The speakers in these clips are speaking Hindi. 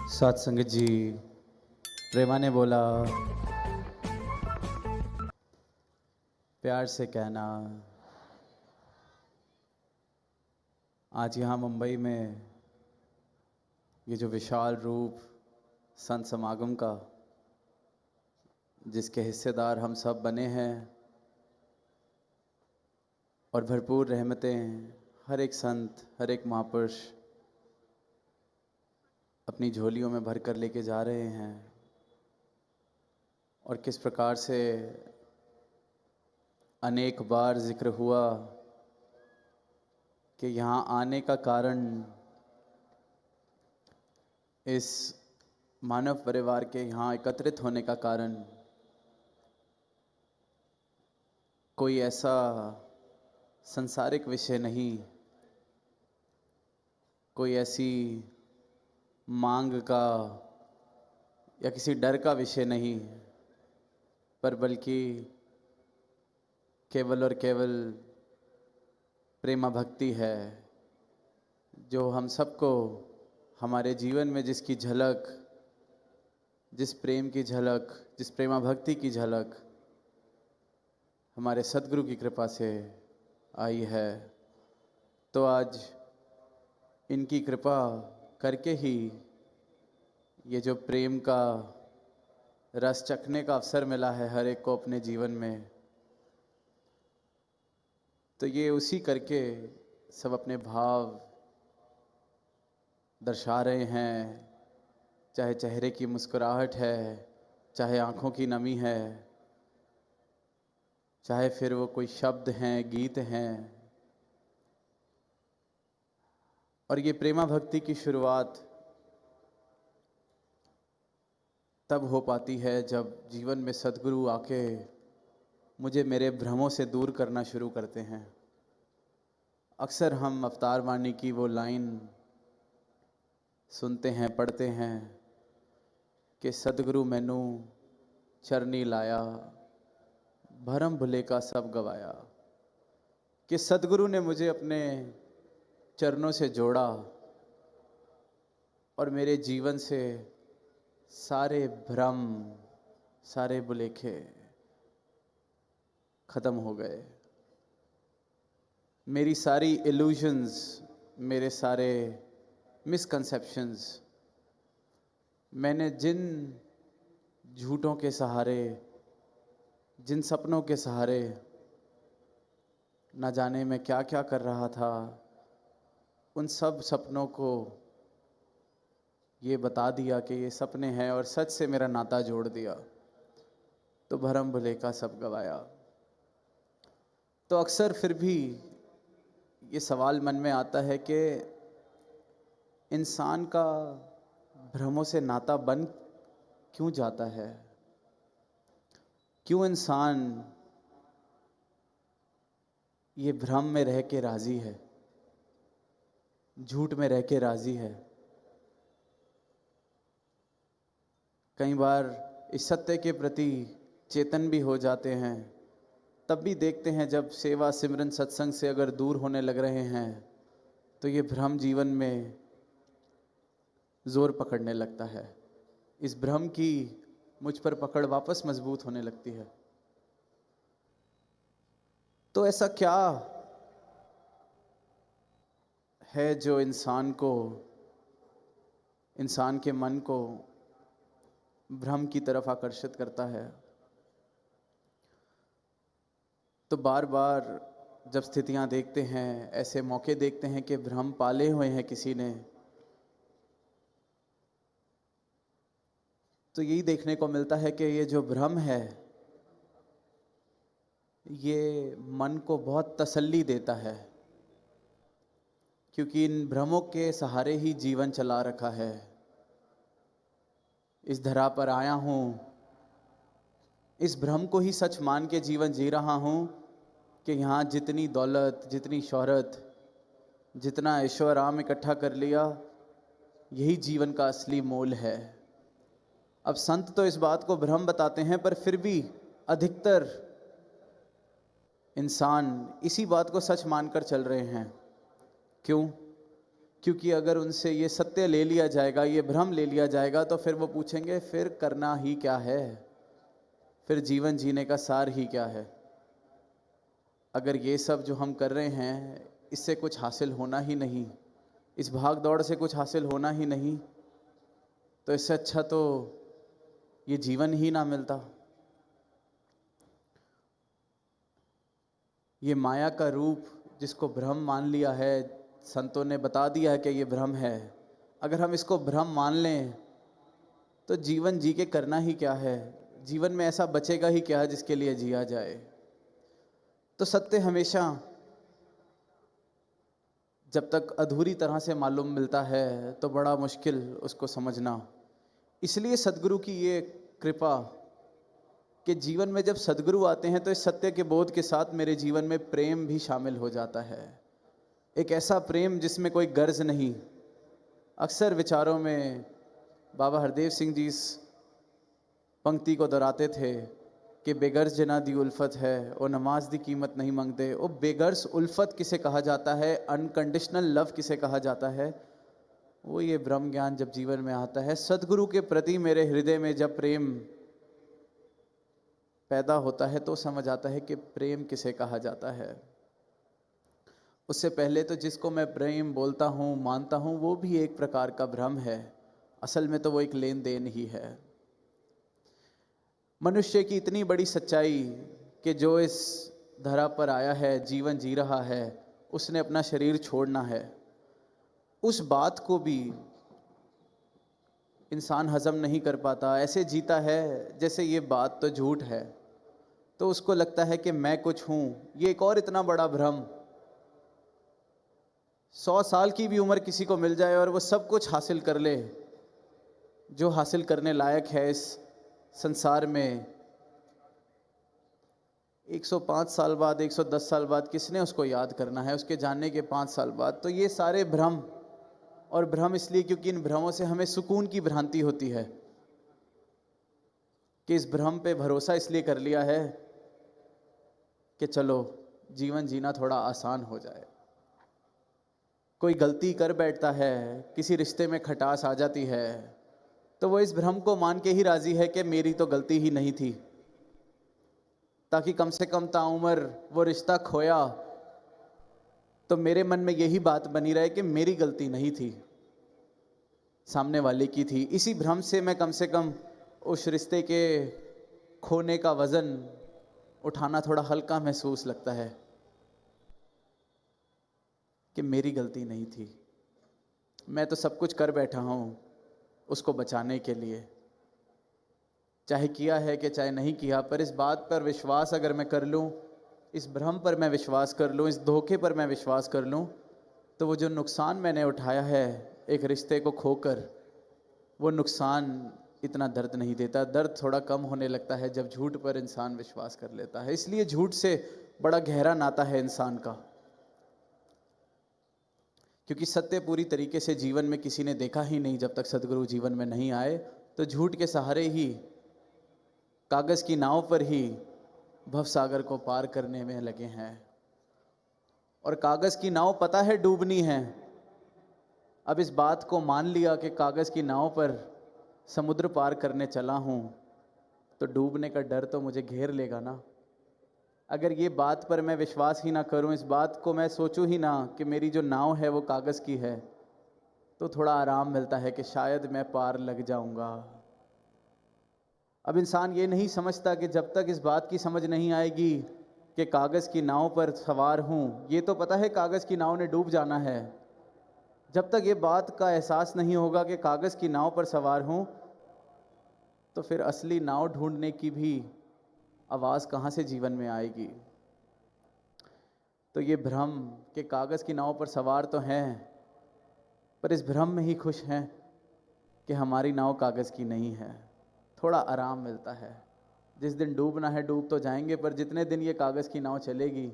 सत्संग जी, प्रेमा ने बोला, प्यार से कहना। आज यहाँ मुंबई में ये जो विशाल रूप संत समागम का, जिसके हिस्सेदार हम सब बने हैं, और भरपूर रहमतें हर एक संत, हर एक महापुरुष अपनी झोलियों में भर कर लेके जा रहे हैं, और किस प्रकार से अनेक बार जिक्र हुआ कि यहाँ आने का कारण, इस मानव परिवार के यहाँ एकत्रित होने का कारण कोई ऐसा संसारिक विषय नहीं, कोई ऐसी मांग का या किसी डर का विषय नहीं, पर बल्कि केवल और केवल प्रेमा भक्ति है, जो हम सबको हमारे जीवन में जिसकी झलक, जिस प्रेम की झलक, जिस प्रेमा भक्ति की झलक हमारे सद्गुरु की कृपा से आई है। तो आज इनकी कृपा करके ही ये जो प्रेम का रस चखने का अवसर मिला है हर एक को अपने जीवन में, तो ये उसी करके सब अपने भाव दर्शा रहे हैं। चाहे चेहरे की मुस्कुराहट है, चाहे आँखों की नमी है, चाहे फिर वो कोई शब्द हैं, गीत हैं। और ये प्रेमा भक्ति की शुरुआत तब हो पाती है जब जीवन में सद्गुरु आके मुझे मेरे भ्रमों से दूर करना शुरू करते हैं। अक्सर हम अवतार वाणी की वो लाइन सुनते हैं, पढ़ते हैं कि सद्गुरु मैनू चरनी लाया, भरम भुले का सब गवाया। कि सद्गुरु ने मुझे अपने चरणों से जोड़ा और मेरे जीवन से सारे भ्रम, सारे भुलेखे ख़त्म हो गए। मेरी सारी इल्यूजन्स, मेरे सारे मिसकंसेप्शंस, मैंने जिन झूठों के सहारे, जिन सपनों के सहारे ना जाने मैं क्या क्या कर रहा था, उन सब सपनों को ये बता दिया कि ये सपने हैं, और सच से मेरा नाता जोड़ दिया, तो भरम भुले का सब गवाया। तो अक्सर फिर भी ये सवाल मन में आता है कि इंसान का भ्रमों से नाता बन क्यों जाता है? क्यों इंसान ये भ्रम में रह के राजी है, झूठ में रह के राजी है? कई बार इस सत्य के प्रति चेतन भी हो जाते हैं, तब भी देखते हैं जब सेवा सिमरन सत्संग से अगर दूर होने लग रहे हैं तो ये भ्रम जीवन में जोर पकड़ने लगता है। इस भ्रम की मुझ पर पकड़ वापस मजबूत होने लगती है। तो ऐसा क्या है जो इंसान के मन को भ्रम की तरफ आकर्षित करता है? तो बार बार जब स्थितियां देखते हैं, ऐसे मौके देखते हैं कि भ्रम पाले हुए हैं किसी ने, तो यही देखने को मिलता है कि ये जो भ्रम है ये मन को बहुत तसल्ली देता है, क्योंकि इन भ्रमों के सहारे ही जीवन चला रखा है। इस धरा पर आया हूँ, इस भ्रम को ही सच मान के जीवन जी रहा हूँ कि यहाँ जितनी दौलत, जितनी शोहरत, जितना ऐशो आराम इकट्ठा कर लिया, यही जीवन का असली मोल है। अब संत तो इस बात को भ्रम बताते हैं, पर फिर भी अधिकतर इंसान इसी बात को सच मानकर चल रहे हैं। क्यों? क्योंकि अगर उनसे ये सत्य ले लिया जाएगा, ये भ्रम ले लिया जाएगा, तो फिर वो पूछेंगे फिर करना ही क्या है, फिर जीवन जीने का सार ही क्या है। अगर ये सब जो हम कर रहे हैं इससे कुछ हासिल होना ही नहीं, इस भाग दौड़ से कुछ हासिल होना ही नहीं, तो इससे अच्छा तो ये जीवन ही ना मिलता। ये माया का रूप जिसको भ्रम मान लिया है, संतों ने बता दिया है कि ये भ्रम है। अगर हम इसको भ्रम मान लें तो जीवन जी के करना ही क्या है, जीवन में ऐसा बचेगा ही क्या जिसके लिए जिया जाए। तो सत्य हमेशा जब तक अधूरी तरह से मालूम मिलता है तो बड़ा मुश्किल उसको समझना। इसलिए सद्गुरु की ये कृपा कि जीवन में जब सद्गुरु आते हैं तो इस सत्य के बोध के साथ मेरे जीवन में प्रेम भी शामिल हो जाता है। एक ऐसा प्रेम जिसमें कोई गर्ज नहीं। अक्सर विचारों में बाबा हरदेव सिंह जी इस पंक्ति को दोहराते थे कि बेगर्ज जना दी उल्फत है और नमाज दी कीमत नहीं मांगते। वो बेगर्स उल्फत किसे कहा जाता है, अनकंडीशनल लव किसे कहा जाता है, वो ये ब्रह्म ज्ञान जब जीवन में आता है। सद्गुरु के प्रति मेरे हृदय में जब प्रेम पैदा होता है तो समझ आता है कि प्रेम किसे कहा जाता है। उससे पहले तो जिसको मैं प्रेम बोलता हूँ, मानता हूँ, वो भी एक प्रकार का भ्रम है। असल में तो वो एक लेन देन ही है। मनुष्य की इतनी बड़ी सच्चाई कि जो इस धरा पर आया है, जीवन जी रहा है, उसने अपना शरीर छोड़ना है। उस बात को भी इंसान हजम नहीं कर पाता। ऐसे जीता है जैसे ये बात तो झूठ है, तो उसको लगता है कि मैं कुछ हूँ। ये एक और इतना बड़ा भ्रम। 100 साल की भी उम्र किसी को मिल जाए और वो सब कुछ हासिल कर ले जो हासिल करने लायक है इस संसार में, 105 साल बाद, 110 साल बाद किसने उसको याद करना है, उसके जानने के 5 साल बाद। तो ये सारे भ्रम, और भ्रम इसलिए क्योंकि इन भ्रमों से हमें सुकून की भ्रांति होती है कि इस भ्रम पे भरोसा इसलिए कर लिया है कि चलो जीवन जीना थोड़ा आसान हो जाए। कोई गलती कर बैठता है, किसी रिश्ते में खटास आ जाती है, तो वो इस भ्रम को मान के ही राजी है कि मेरी तो गलती ही नहीं थी, ताकि कम से कम ताउम्र वो रिश्ता खोया तो मेरे मन में यही बात बनी रहे कि मेरी गलती नहीं थी, सामने वाले की थी। इसी भ्रम से मैं कम से कम उस रिश्ते के खोने का वजन उठाना थोड़ा हल्का महसूस लगता है कि मेरी गलती नहीं थी, मैं तो सब कुछ कर बैठा हूँ उसको बचाने के लिए, चाहे किया है कि चाहे नहीं किया। पर इस बात पर विश्वास अगर मैं कर लूँ, इस भ्रम पर मैं विश्वास कर लूँ, इस धोखे पर मैं विश्वास कर लूँ, तो वो जो नुकसान मैंने उठाया है एक रिश्ते को खोकर, वो नुकसान इतना दर्द नहीं देता। दर्द थोड़ा कम होने लगता है जब झूठ पर इंसान विश्वास कर लेता है। इसलिए झूठ से बड़ा गहरा नाता है इंसान का, क्योंकि सत्य पूरी तरीके से जीवन में किसी ने देखा ही नहीं जब तक सद्गुरु जीवन में नहीं आए। तो झूठ के सहारे ही, कागज़ की नाव पर ही भवसागर को पार करने में लगे हैं। और कागज़ की नाव पता है डूबनी है, अब इस बात को मान लिया कि कागज़ की नाव पर समुद्र पार करने चला हूँ, तो डूबने का डर तो मुझे घेर लेगा ना। अगर ये बात पर मैं विश्वास ही ना करूं, इस बात को मैं सोचूं ही ना कि मेरी जो नाव है वो कागज़ की है, तो थोड़ा आराम मिलता है कि शायद मैं पार लग जाऊंगा। अब इंसान ये नहीं समझता कि जब तक इस बात की समझ नहीं आएगी कि कागज़ की नाव पर सवार हूँ, ये तो पता है कागज़ की नाव ने डूब जाना है, जब तक ये बात का एहसास नहीं होगा कि कागज़ की नाव पर सवार हूँ, तो फिर असली नाव ढूंढने की भी आवाज़ कहाँ से जीवन में आएगी। तो ये भ्रम के कागज़ की नाव पर सवार तो हैं, पर इस भ्रम में ही खुश हैं कि हमारी नाव कागज़ की नहीं है। थोड़ा आराम मिलता है, जिस दिन डूबना है डूब तो जाएंगे, पर जितने दिन ये कागज़ की नाव चलेगी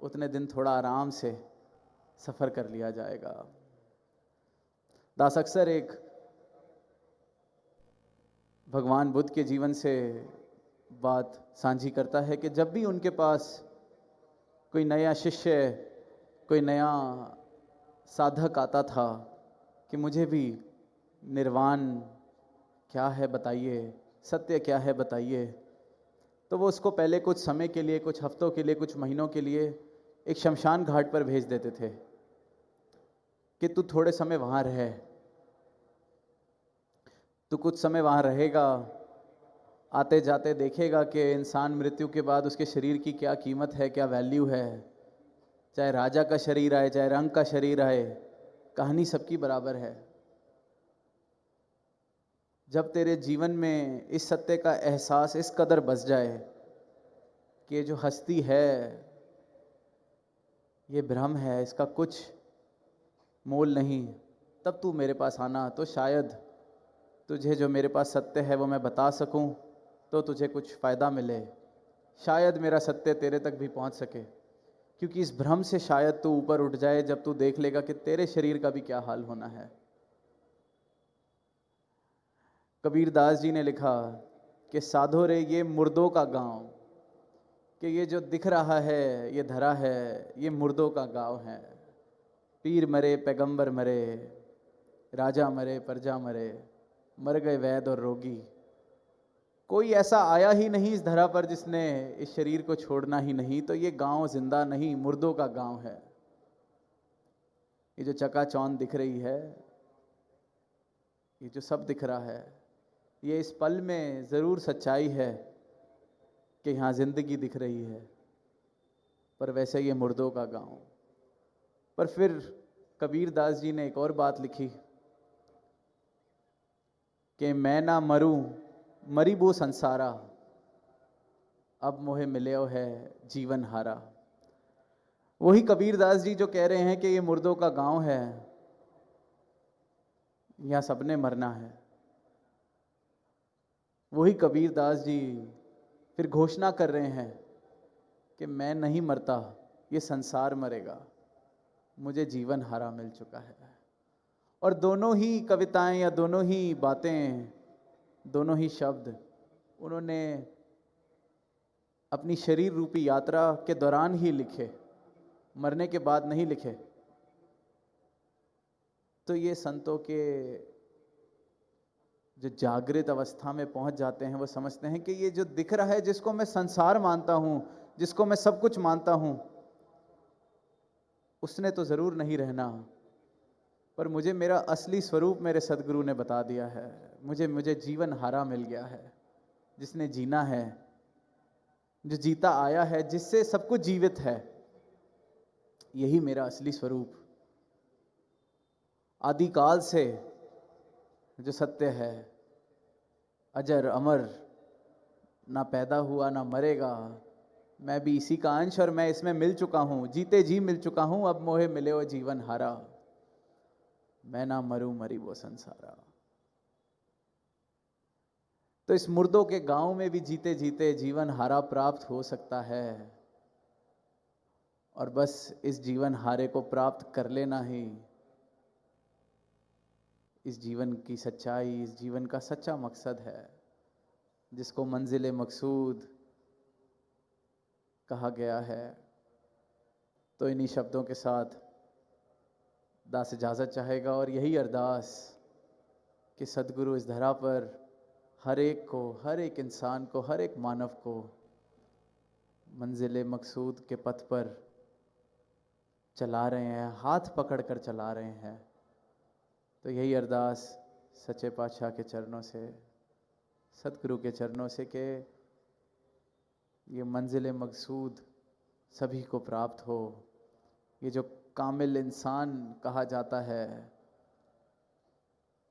उतने दिन थोड़ा आराम से सफ़र कर लिया जाएगा। दास अक्सर एक भगवान बुद्ध के जीवन से बात साझी करता है कि जब भी उनके पास कोई नया शिष्य, कोई नया साधक आता था कि मुझे भी निर्वाण क्या है बताइए, सत्य क्या है बताइए, तो वो उसको पहले कुछ समय के लिए, कुछ हफ्तों के लिए, कुछ महीनों के लिए एक शमशान घाट पर भेज देते थे कि तू थोड़े समय वहाँ रहे, तू कुछ समय वहाँ रहेगा, आते जाते देखेगा कि इंसान मृत्यु के बाद उसके शरीर की क्या कीमत है, क्या वैल्यू है। चाहे राजा का शरीर आए, चाहे रंग का शरीर आए, कहानी सबकी बराबर है। जब तेरे जीवन में इस सत्य का एहसास इस कदर बस जाए कि ये जो हस्ती है ये भ्रम है, इसका कुछ मोल नहीं, तब तू मेरे पास आना, तो शायद तुझे जो मेरे पास सत्य है वो मैं बता सकूं, तो तुझे कुछ फ़ायदा मिले, शायद मेरा सत्य तेरे तक भी पहुंच सके। क्योंकि इस भ्रम से शायद तू ऊपर उठ जाए जब तू देख लेगा कि तेरे शरीर का भी क्या हाल होना है। कबीर दास जी ने लिखा कि साधो रे ये मुर्दों का गांव, कि ये जो दिख रहा है, ये धरा है, ये मुर्दों का गांव है। पीर मरे, पैगंबर मरे, राजा मरे, प्रजा मरे, मर गए वैद और रोगी। कोई ऐसा आया ही नहीं इस धरा पर जिसने इस शरीर को छोड़ना ही नहीं, तो ये गांव जिंदा नहीं, मुर्दों का गांव है। ये जो चकाचौंध दिख रही है, ये जो सब दिख रहा है, ये इस पल में ज़रूर सच्चाई है कि यहाँ ज़िंदगी दिख रही है, पर वैसे ये मुर्दों का गांव। पर फिर कबीर दास जी ने एक और बात लिखी कि मैं ना मरूं मरी वो संसारा, अब मोहे मिले है जीवन हारा। वही कबीर दास जी जो कह रहे हैं कि ये मुर्दों का गांव है, यहाँ सबने मरना है, वही कबीर दास जी फिर घोषणा कर रहे हैं कि मैं नहीं मरता, ये संसार मरेगा, मुझे जीवन हारा मिल चुका है। और दोनों ही कविताएं या दोनों ही बातें, दोनों ही शब्द उन्होंने अपनी शरीर रूपी यात्रा के दौरान ही लिखे, मरने के बाद नहीं लिखे। तो ये संतों के जो जागृत अवस्था में पहुंच जाते हैं वो समझते हैं कि ये जो दिख रहा है, जिसको मैं संसार मानता हूं, जिसको मैं सब कुछ मानता हूं, उसने तो जरूर नहीं रहना, पर मुझे मेरा असली स्वरूप मेरे सदगुरु ने बता दिया है। मुझे जीवन हारा मिल गया है। जिसने जीना है, जो जीता आया है, जिससे सब कुछ जीवित है, यही मेरा असली स्वरूप आदिकाल से जो सत्य है, अजर अमर, ना पैदा हुआ ना मरेगा, मैं भी इसी का अंश और मैं इसमें मिल चुका हूं, जीते जी मिल चुका हूं, अब मोहे मिले वो जीवन हारा, मैं ना मरूं मरी वो संसारा। तो इस मुर्दों के गांव में भी जीते जीते जीवन हारा प्राप्त हो सकता है, और बस इस जीवन हारे को प्राप्त कर लेना ही इस जीवन की सच्चाई, इस जीवन का सच्चा मकसद है, जिसको मंजिल मकसूद कहा गया है। तो इन्हीं शब्दों के साथ दास इजाज़त चाहेगा, और यही अरदास कि सदगुरु इस धरा पर हर एक को, हर एक इंसान को, हर एक मानव को मंजिल मकसूद के पथ पर चला रहे हैं, हाथ पकड़ कर चला रहे हैं। तो यही अरदास सच्चे पातशाह के चरणों से, सतगुरु के चरणों से, कि ये मंजिल मकसूद सभी को प्राप्त हो। ये जो कामिल इंसान कहा जाता है,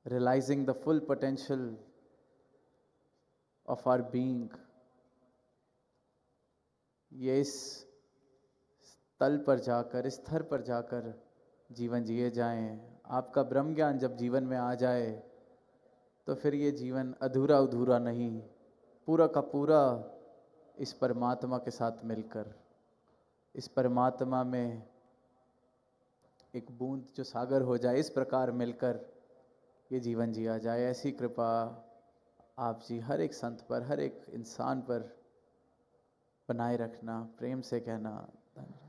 realising the full potential of our being, ये इस तल पर जाकर, इस स्तर पर जाकर जीवन जिए जाएं। आपका ब्रह्म ज्ञान जब जीवन में आ जाए तो फिर ये जीवन अधूरा अधूरा नहीं, पूरा का पूरा इस परमात्मा के साथ मिलकर, इस परमात्मा में एक बूंद जो सागर हो जाए, इस प्रकार मिलकर ये जीवन जिया जाए। ऐसी कृपा आप जी हर एक संत पर, हर एक इंसान पर बनाए रखना। प्रेम से कहना धन्यवाद।